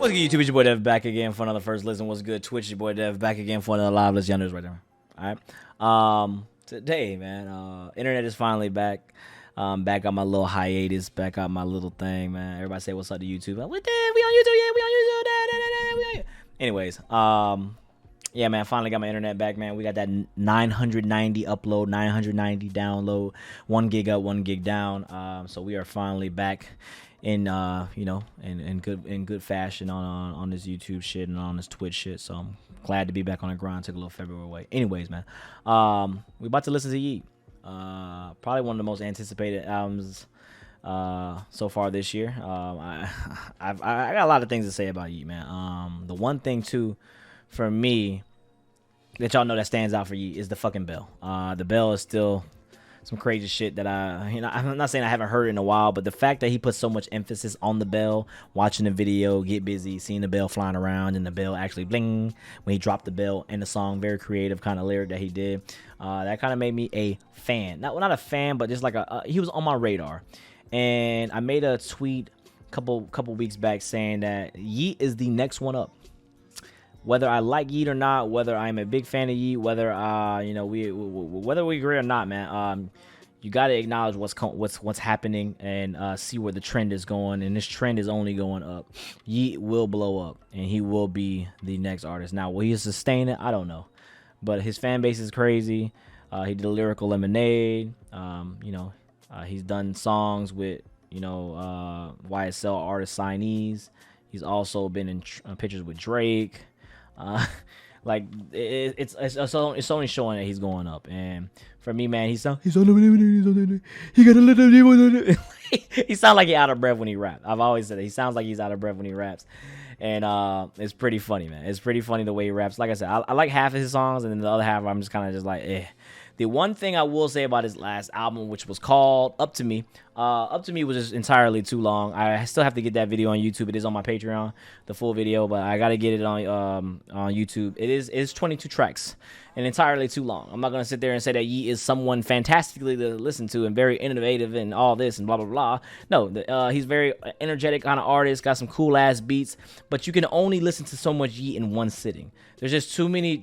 What's good, YouTube? It's your boy Dev back again for another first listen. What's good, Twitch? Your boy Dev back again for another live list. Y'all know this right there. All right. Today, man, internet is finally back. Back on my little hiatus. Back on my little thing, man. Everybody say what's up to YouTube. Like, what the? We on YouTube? Yeah, we on YouTube. We on YouTube. Anyways, yeah, man, finally got my internet back, man. We got that 990 upload, 990 download, 1 gig up, 1 gig down. So we are finally back in in good fashion on this YouTube shit and on this Twitch shit. So I'm glad to be back on the grind. Took a little February away. Anyways, man, we about to listen to YEAT. Probably one of the most anticipated albums so far this year. I got a lot of things to say about YEAT, man. The one thing too, for me, that y'all know that stands out for YEAT is the fucking bell. The bell is still some crazy shit that I'm not saying I haven't heard it in a while, but the fact that he put so much emphasis on the bell, watching the video, Get Busy, seeing the bell flying around and the bell actually bling when he dropped the bell in the song, very creative kind of lyric that he did. That kind of made me a fan. Not a fan, but just like he was on my radar. And I made a tweet a couple weeks back saying that YEAT is the next one up. Whether I like YEAT or not, whether I'm a big fan of YEAT, whether whether we agree or not, man, you got to acknowledge what's happening and see where the trend is going. And this trend is only going up. YEAT will blow up, and he will be the next artist. Now, will he sustain it? I don't know, but his fan base is crazy. He did a Lyrical Lemonade. He's done songs with YSL artist signees. He's also been in pictures with Drake. Like it's only showing that he's going up, and for me, man, he got a little he sounds like he's out of breath when he raps. I've always said that he sounds like he's out of breath when he raps, and it's pretty funny, man. It's pretty funny the way he raps. Like I said, I like half of his songs, and then the other half I'm just kind of just like, eh. The one thing I will say about his last album, which was called Up to Me was just entirely too long. I still have to get that video on YouTube. It is on my Patreon, the full video, but I got to get it on YouTube. It's 22 tracks and entirely too long. I'm not going to sit there and say that YEAT is someone fantastically to listen to and very innovative and all this and blah, blah, blah. No, he's very energetic kind of artist, got some cool-ass beats, but you can only listen to so much YEAT in one sitting. There's just too many.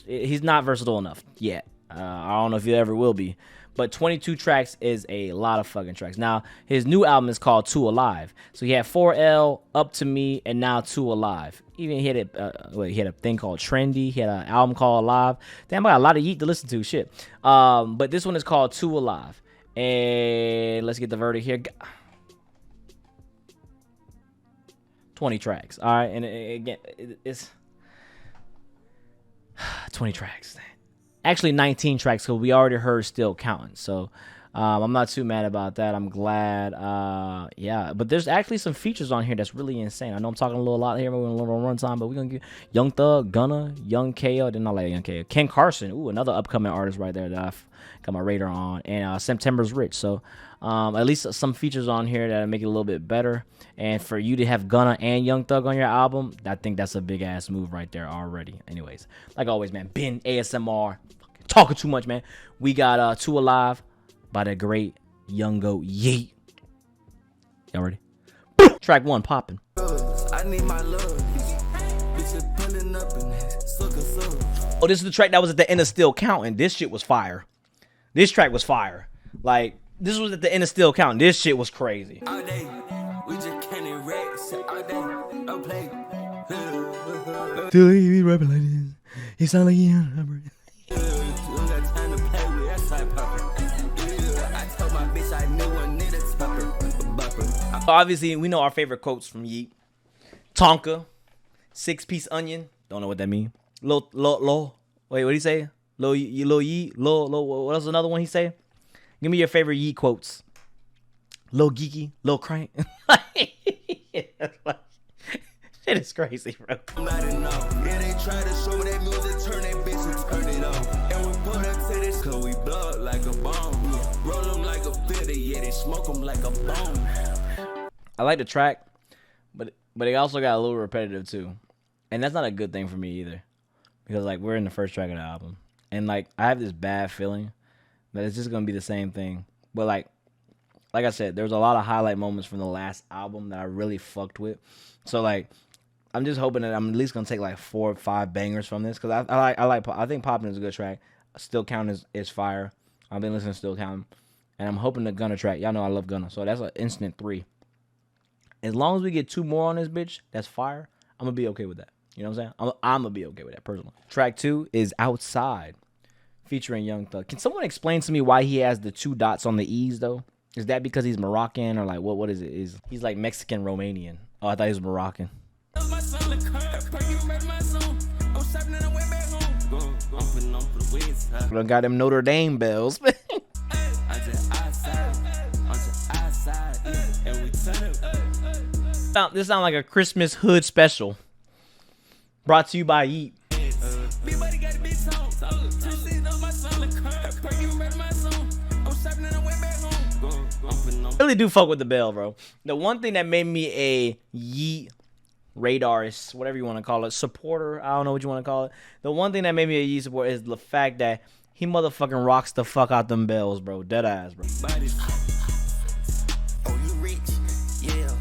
He's not versatile enough yet. I don't know if he ever will be, but 22 tracks is a lot of fucking tracks. Now, his new album is called 2 Alive. So he had 4L, Up to Me, and now 2 Alive. Even he had a thing called Trendy. He had an album called Alive. Damn, I got a lot of YEAT to listen to. Shit. But this one is called 2 Alive. And let's get the verdict here. 20 tracks. All right. And again, it's 20 tracks. Actually 19 tracks, because we already heard Still Counting. So I'm not too mad about that. I'm glad. Yeah, but there's actually some features on here that's really insane. I know I'm talking a lot here. We're going a little run time, but we're going to get Young Thug, Gunna, Young KO. Did not like Young KO. Ken Carson. Ooh, another upcoming artist right there that I've got my radar on. And September's Rich. So at least some features on here that make it a little bit better. And for you to have Gunna and Young Thug on your album, I think that's a big-ass move right there already. Anyways, like always, man, Ben ASMR. Talking too much, man. We got 2 Alive by the great Young Goat YEAT. Y'all ready? Track 1 popping. I need my love. Oh, this is the track that was at the end of Still Counting. This shit was fire. This track was fire. Like, this was at the end of Still Counting. This shit was crazy. All day, we just can't erase. All day, don't play. Still he rapping like this. He sound like he obviously, we know our favorite quotes from YEAT. Tonka, 6-piece onion. Don't know what that means. Wait, what did he say? YEAT. What else? Another one he say? Give me your favorite YEAT quotes. Lil geeky, Lil crank. Shit is crazy, bro. I like the track, but it also got a little repetitive too, and that's not a good thing for me either, because like we're in the first track of the album, and like I have this bad feeling that it's just gonna be the same thing. But like I said, there was a lot of highlight moments from the last album that I really fucked with. So like I'm just hoping that I'm at least gonna take like 4 or 5 bangers from this, because I think Poppin' is a good track. Still Counting is fire. I've been listening to Still Counting, and I'm hoping the Gunna track. Y'all know I love Gunna, so that's an instant 3. As long as we get 2 more on this bitch, that's fire. I'm gonna be okay with that. You know what I'm saying? I'm gonna be okay with that personally. Track 2 is Outside, featuring Young Thug. Can someone explain to me why he has the 2 dots on the E's though? Is that because he's Moroccan, or like what is it? He's like Mexican Romanian? Oh, I thought he was Moroccan. Got them Notre Dame bells. This sounds like a Christmas hood special, brought to you by YEAT. I really do fuck with the bell, bro. The one thing that made me a YEAT radarist, whatever you want to call it, supporter, I don't know what you want to call it. The one thing that made me a YEAT supporter is the fact that he motherfucking rocks the fuck out them bells, bro. Dead ass, bro. Oh, you rich? Yeah.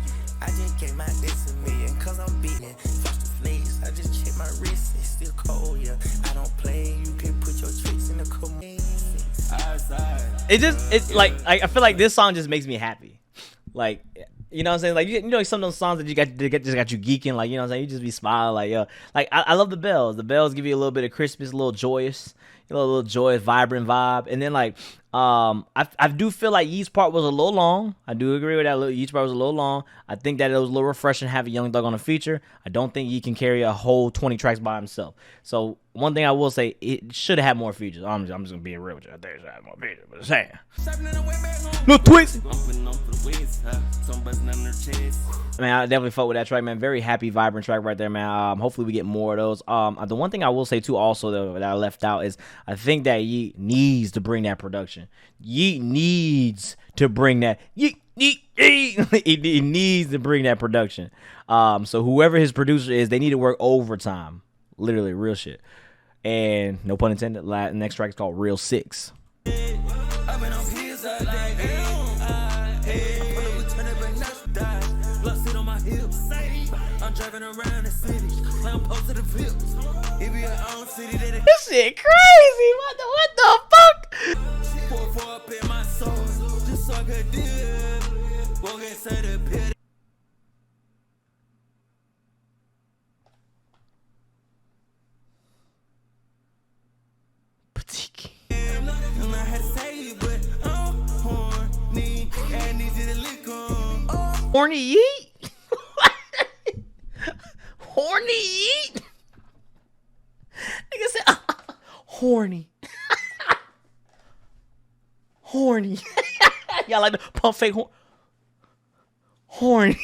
I just came out this a million, cause I'm beating. Fuck the flames. I just check my wrist, it's still cold, yeah. I don't play, you can put your tricks in the command. It's like I feel like this song just makes me happy. Like, you know what I'm saying? Like, you know, some of those songs that just got you geeking, like, you know what I'm saying? You just be smiling, like, yo. Like, I love the bells. The bells give you a little bit of Christmas, a little joyous, a little joyous, vibrant vibe. And then, like, I do feel like Yeat's part was a little long. I do agree with that. Yeat's part was a little long. I think that it was a little refreshing having Young Thug on a feature. I don't think Yeat can carry a whole 20 tracks by himself. So one thing I will say, it should have had more features. I'm just gonna be real with you. I think it should have more features, but I'm saying. No twist. Man, I definitely fuck with that track, man. Very happy, vibrant track right there, man. Hopefully we get more of those. The one thing I will say too, also though, that I left out is I think that Yeat needs to bring that production. Yeat needs to bring that. He needs to bring that production. So whoever his producer is, they need to work overtime. Literally, real shit. And no pun intended. Next track is called Real 6. This shit crazy. What the fuck? Horny Yeat? Horny Yeat? Nigga said, horny. Horny. Y'all like the pump fake horny.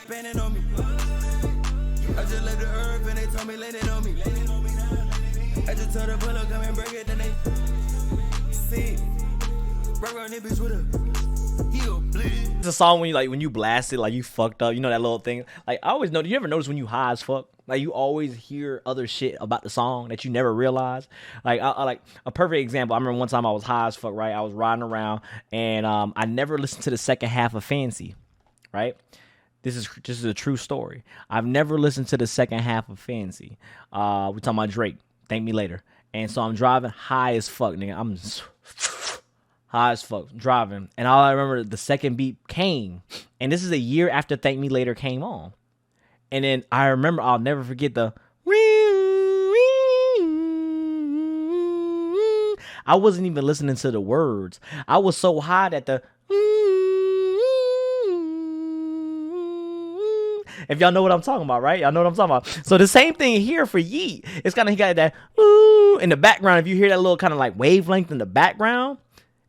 On me. I just left the earth and they told me let it on me. I just told the bullet come and break it, then they see rock around that bitch with a it's a song when you blast it, like you fucked up, you know that little thing. Like I always know. Do you ever notice when you high as fuck, like you always hear other shit about the song that you never realize? Like I like a perfect example. I remember one time I was high as fuck, right? I was riding around and I never listened to the second half of Fancy, right? This is a true story. I've never listened to the second half of Fancy. We talking about Drake. Thank Me Later. And so I'm driving high as fuck, nigga. I'm just high as fuck driving, and all I remember, the second beat came, and this is a year after Thank Me Later came on, and then I remember, I'll never forget the I wasn't even listening to the words. I was so high that the if y'all know what I'm talking about, right? Y'all know what I'm talking about. So the same thing here for Yeat. It's kind of, he got that in the background. If you hear that little kind of like wavelength in the background,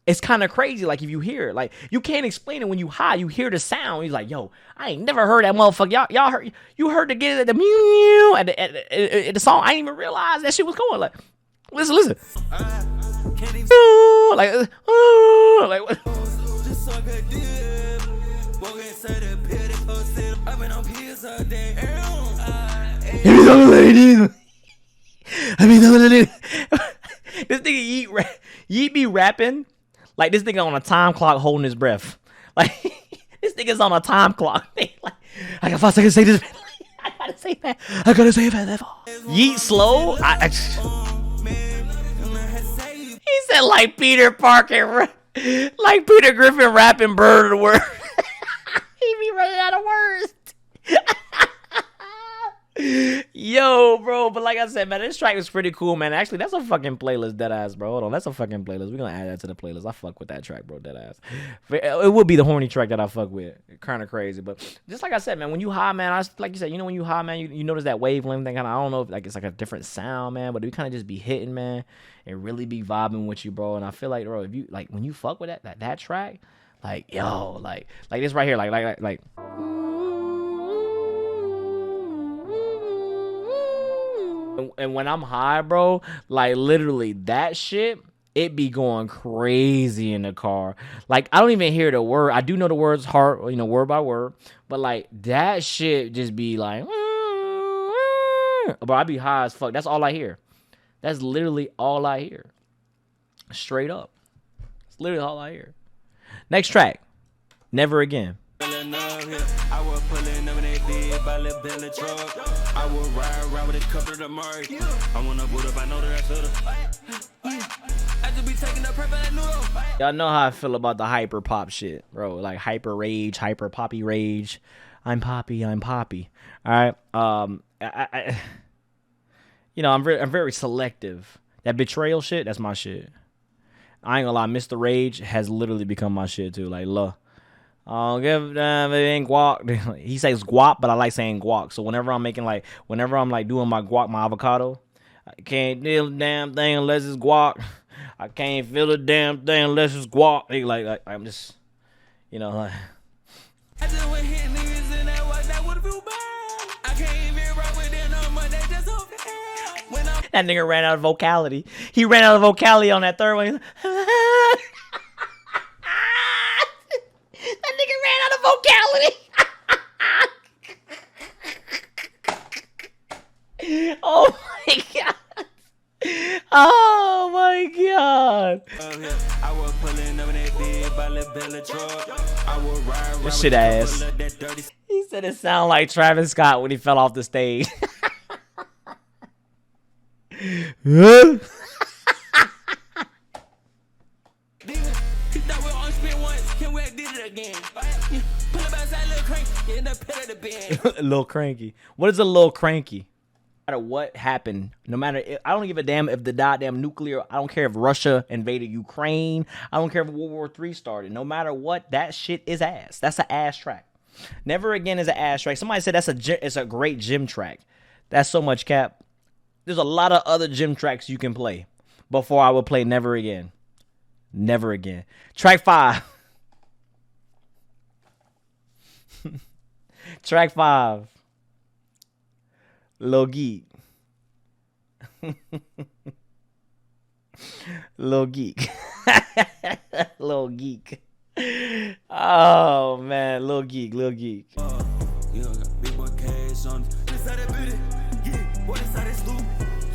it's kind of crazy. Like if you hear it, like you can't explain it when you high. You hear the sound. He's like, yo, I ain't never heard that motherfucker. Y'all heard? You heard the get at the mew at the song. I didn't even realize that shit was going. Like, listen. Like what? This nigga Yeat be rapping like this nigga on a time clock holding his breath. Like This nigga's on a time clock. Like, I got 5 seconds to say this. I gotta say that. I gotta say that. Yeet slow. He said like Peter Parker, like Peter Griffin rapping Bird of the Word. He be running out of words. Yo, bro, but like I said, man, this track is pretty cool, man. Actually, that's a fucking playlist, deadass, bro. Hold on, that's a fucking playlist. We're gonna add that to the playlist. I fuck with that track, bro, deadass. It would be the horny track that I fuck with. Kind of crazy, but just like I said, man, when you high, man, like you said, you know, when you high, man, you notice that wavelength thing. I don't know if like it's like a different sound, man, but we kind of just be hitting, man, and really be vibing with you, bro. And I feel like, bro, if you like when you fuck with that track, like yo, like this right here, like. And when I'm high, bro, like literally that shit, it be going crazy in the car. Like I don't even hear the word. I do know the words hard, you know, word by word, but like that shit just be like, bro, I be high as fuck. That's all I hear. That's literally all I hear. Straight up. It's literally all I hear. Next track, Never Again. I was pulling up in that big by the belly truck. I would ride around with a couple of the mark. I wanna boot up, I know that I should've. I just be taking up prep that noodle. Y'all know how I feel about the hyper pop shit, bro. Like hyper rage, hyper poppy rage. I'm poppy. All right. You know, I'm very selective. That betrayal shit, that's my shit. I ain't gonna lie, Mr. Rage has literally become my shit too. Like, look. I don't give a damn if it ain't guac. He says guap, but I like saying guac. So whenever I'm doing my guac, my avocado, I can't do the damn thing unless it's guac. I can't feel the damn thing unless it's guac. Like I'm just, you know, like. I just went hit niggas in that watch, that would've been bad. I can't even rock with them no more, they just okay. That nigga ran out of vocality. He ran out of vocality on that third one. That nigga ran out of vocality. Oh my god. Oh my god. I was pulling up in that big by the belly truck. I would ride around this shit ass. He said it sounded like Travis Scott when he fell off the stage. Little cranky. What is a little cranky? No matter what happened, no matter I don't give a damn if the goddamn nuclear. I don't care if Russia invaded Ukraine. I don't care if World War III started. No matter what, that shit is ass. That's an ass track. Never Again is an ass track. Somebody said it's a great gym track. That's so much cap. There's a lot of other gym tracks you can play before I would play Never Again. Never Again. Track 5. Track 5. Lil Geek. Lil Geek. Lil Geek. Oh man, Lil Geek. You got big boy cash on this side of beauty. Yeah, what inside this loop?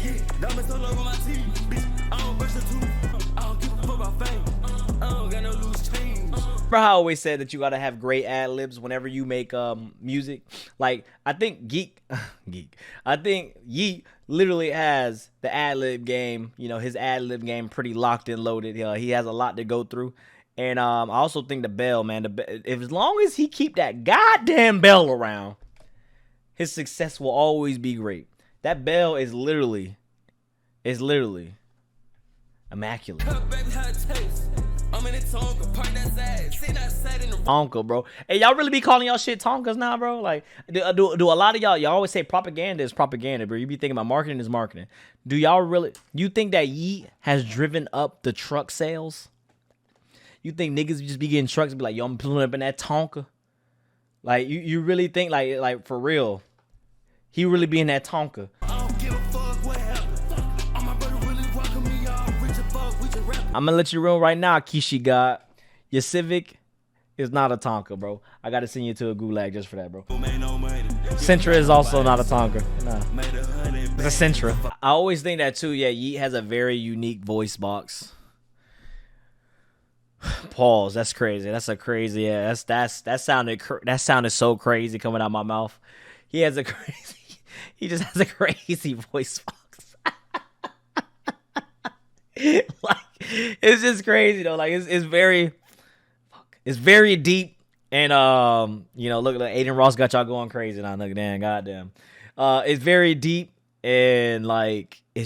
Yeah, diamonds all over my teeth. Bitch, I don't brush the tooth. I don't give a fuck about fame. I don't got no loose change. Remember how I always said that you gotta have great ad libs whenever you make music? Like I think I think Yeat literally has the ad lib game. You know, his ad lib game pretty locked and loaded. He has a lot to go through. And I also think the bell, man, if as long as he keep that goddamn bell around, his success will always be great. That bell is literally immaculate. Tonka, bro. Hey, y'all really be calling y'all shit Tonkas now, bro? Like, do a lot of y'all always say propaganda is propaganda, bro? You be thinking about marketing is marketing. Do y'all really? You think that Yeat has driven up the truck sales? You think niggas just be getting trucks and be like, yo, I'm pulling up in that Tonka? Like, you really think, like for real, he really be in that Tonka? I'm gonna let you know right now, Kishi God. Your Civic is not a Tonka, bro. I gotta send you to a gulag just for that, bro. Sentra is also not a Tonka. Nah. It's a Sentra. I always think that too, yeah, Yeat has a very unique voice box. Pause. That's crazy. That's a crazy. Yeah, that sounded so crazy coming out my mouth. He has a crazy. He just has a crazy voice box. Like, it's just crazy though. Like it's very deep. And you know, look, Aiden Ross got y'all going crazy now. Look, damn, goddamn. It's very deep and like it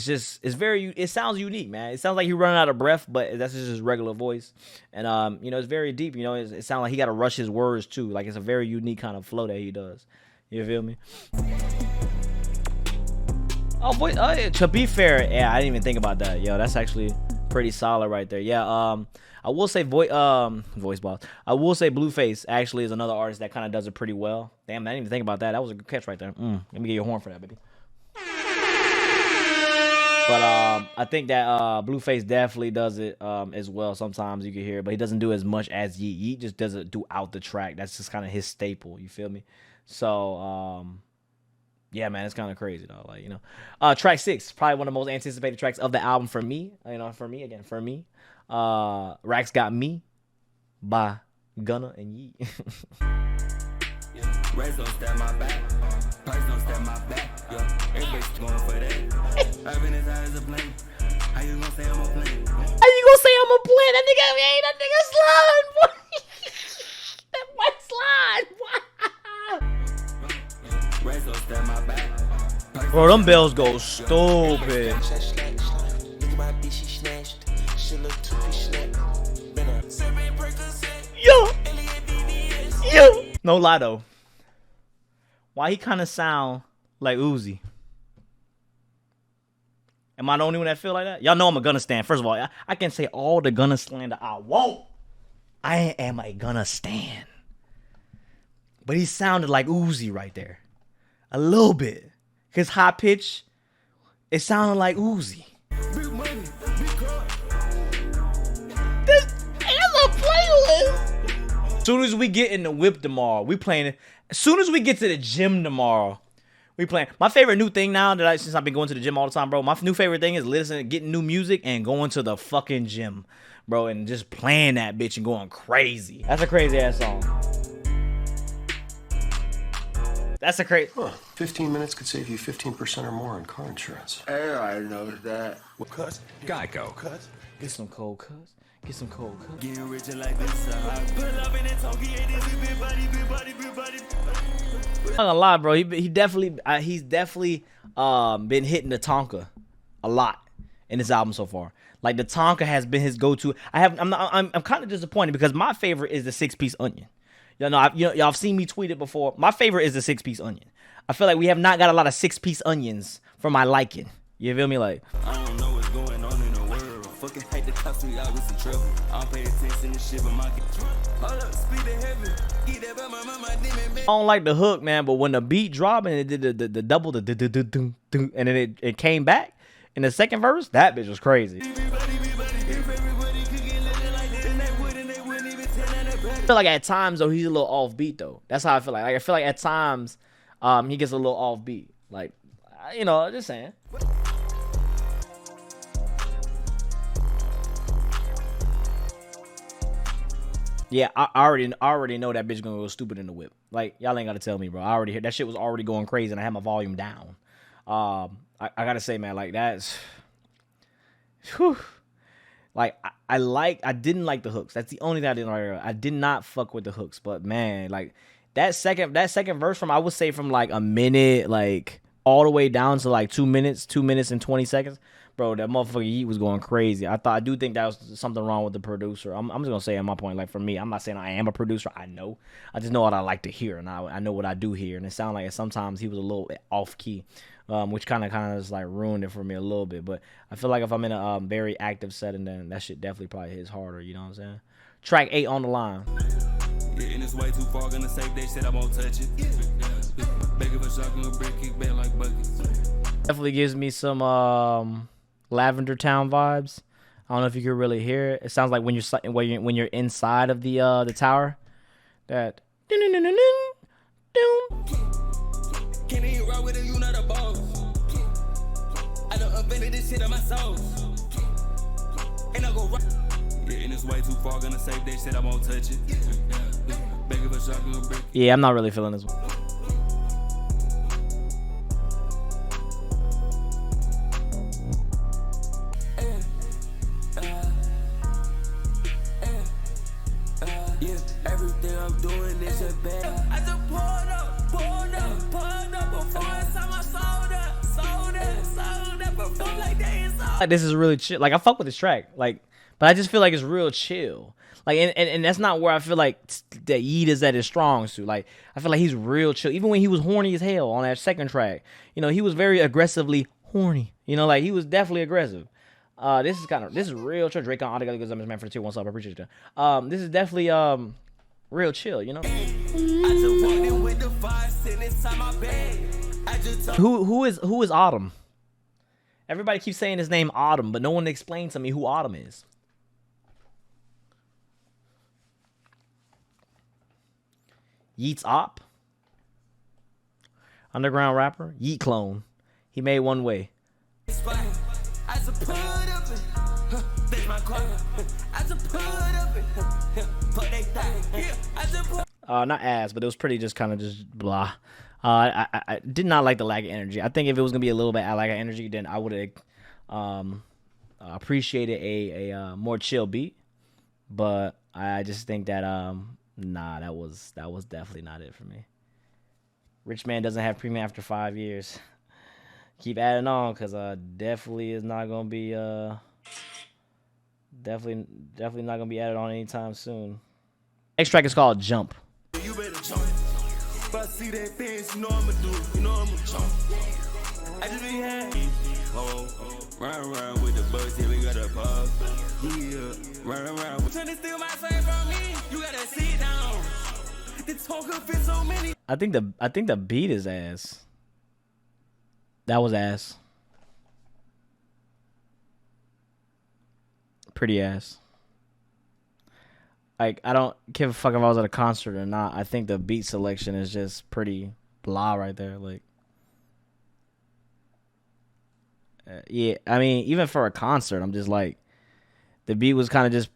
sounds unique, man. It sounds like he's running out of breath, but that's just his regular voice. And you know, it's very deep. You know, it sounds like he got to rush his words too. Like it's a very unique kind of flow that he does. You feel me? Oh, boy. To be fair, yeah, I didn't even think about that. Yo, that's actually pretty solid right there. Yeah. I will say voice box. I will say Blueface actually is another artist that kind of does it pretty well. Damn, I didn't even think about that. That was a good catch right there. Let me get your horn for that, baby. But I think that Blueface definitely does it as well. Sometimes you can hear it, but he doesn't do as much as YEAT. YEAT just does it throughout the track. That's just kind of his staple. You feel me? So yeah, man, it's kind of crazy though. Like, you know, track 6, probably one of the most anticipated tracks of the album for me. You know, for me. Rax Got Me by Gunna and YEAT. Raise don't stab my back. Price don't stab my back. Everybody's going for that. I've been as high as a plane. How you gonna say I'm a plane? How you gonna say I'm a plane? That nigga slide, boy. That might slide. Raise don't stab my back. Bro, them bells go stupid. Yo. No lie though. Why he kind of sound like Uzi? Am I the only one that feel like that? Y'all know I'm a Gunna stan. First of all, I can say all the Gunna slander I want. I am a Gunna stan. But he sounded like Uzi right there. A little bit. His high pitch, it sounded like Uzi. Big money, big car. That's a playlist. As soon as we get in the whip tomorrow, we playing it. As soon as we get to the gym tomorrow, we playing. My favorite new thing now since I've been going to the gym all the time, bro. My new favorite thing is getting new music and going to the fucking gym, bro, and just playing that bitch and going crazy. That's a crazy ass song. That's a crazy. 15 minutes could save you 15% or more on car insurance. Everybody knows that. Cut. Geico. Cut. Get some cold cuts. Get some cold cuts. Getting richer like this. Pull up in that talkie. Big body, big body, big body. I'm not gonna lie, bro. He's definitely been hitting the Tonka a lot in this album so far. Like the Tonka has been his go-to. I'm kind of disappointed because my favorite is the 6-piece onion. Y'all have seen me tweet it before. My favorite is the 6-piece onion. I feel like we have not got a lot of 6-piece onions for my liking. You feel me? Like, I don't know what's going on in the world. Fucking hate the cost me out with some trouble. I don't pay attention to shit, but my hold up, speed to heaven. Get that by my demon. I don't like the hook, man, but when the beat dropped and it did the double, and then it came back in the second verse, that bitch was crazy. I feel like at times though he's a little off beat though. That's how I feel like. I feel like at times he gets a little off beat. Like, you know, just saying. Yeah, I already know that bitch gonna go stupid in the whip. Like, y'all ain't gotta tell me, bro. I already heard that shit was already going crazy, and I had my volume down. I gotta say, man, like that's, whew. Like I didn't like the hooks. That's the only thing I didn't like. I did not fuck with the hooks, but man, like that second verse from, I would say from like a minute, like all the way down to like 2 minutes and 20 seconds. Bro, that motherfucker YEAT was going crazy. I do think that was something wrong with the producer. I'm just gonna say at my point, like for me, I'm not saying I am a producer. I know. I just know what I like to hear, and I know what I do hear. And it sounded like sometimes he was a little off key, which kind of just like ruined it for me a little bit. But I feel like if I'm in a very active setting, then that shit definitely probably hits harder. You know what I'm saying? Track 8 on the line. Yeah, and it's way too far. Gonna save that shit. I won't touch it. Begging for shocking a brick, kick back like buckets. Definitely gives me some Lavender Town vibes. I don't know if you can really hear it. It sounds like when you're inside of the tower. That. Can't even rock with it, you not a boss. I done invented this shit on my soul. And I go rock. Yeah, and it's niggas way too far, gonna save that shit, I won't touch it. Begging for shotgun brick. Yeah, I'm not really feeling this one. Yeah, everything I'm doing is a bad. I just pulled up before it's time I sold up, before like they is all. Like, this is really chill. Like, I fuck with this track. Like, but I just feel like it's real chill. Like, and that's not where I feel like that YEAT is at his strong suit. Like, I feel like he's real chill. Even when he was horny as hell on that second track, you know, he was very aggressively horny. You know, like, he was definitely aggressive. This is real chill. Drake on Autograph goes up, man, for the 2 1 sub. I appreciate you. This is definitely real chill, you know. I just walked in with the fire sitting inside my bed. I just Who is Autumn? Everybody keeps saying his name Autumn, but no one explains to me who Autumn is. YEAT's op. Underground rapper. YEAT clone. He made one way. I just put up it. That's my car. I just put up it. But they thought. I just put. Not ass, but it was pretty just kind of just blah. I did not like the lack of energy. I think if it was gonna be a little bit lack of energy, then I would have appreciated a more chill beat. But I just think that nah, that was definitely not it for me. Rich man doesn't have premium after 5 years. Keep adding on, cause definitely is not gonna be definitely not gonna be added on anytime soon. Next track is called Jump. You better jump. If I see that fence, you know I'ma do it. You know I'ma jump. I just be happy. Run around with the bugs, here we got a pub. Yeah, run around. Trying to steal my fame from me. You gotta sit down. The talk up in so many. I think the beat is ass. That was ass. Pretty ass. Like, I don't give a fuck if I was at a concert or not. I think the beat selection is just pretty blah right there. Like, yeah, I mean, even for a concert, I'm just like, the beat was kind of just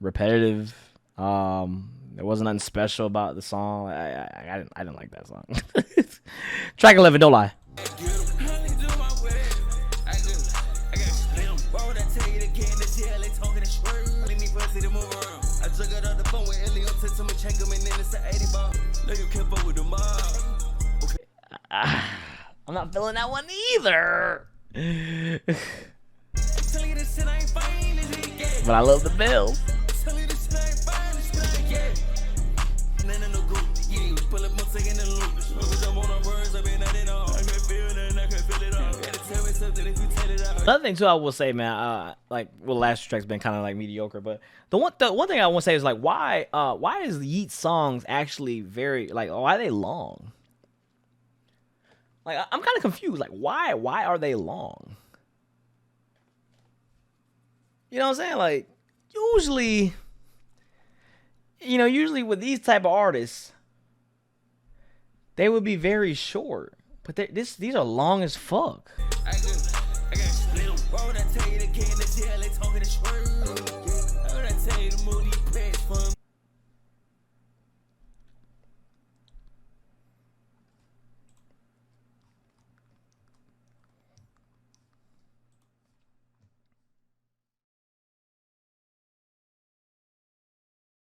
repetitive. There wasn't nothing special about the song. I didn't like that song. Track 11, don't lie. I'm not feeling that one either. But I love the Bills. Another thing too, I will say, man, like, well, last track's been kind of like mediocre, but the one thing I want to say is like, why is YEAT songs actually very like, why are they long? Like, I'm kind of confused. Like, why are they long? You know what I'm saying? Like, usually with these type of artists, they would be very short, but these are long as fuck.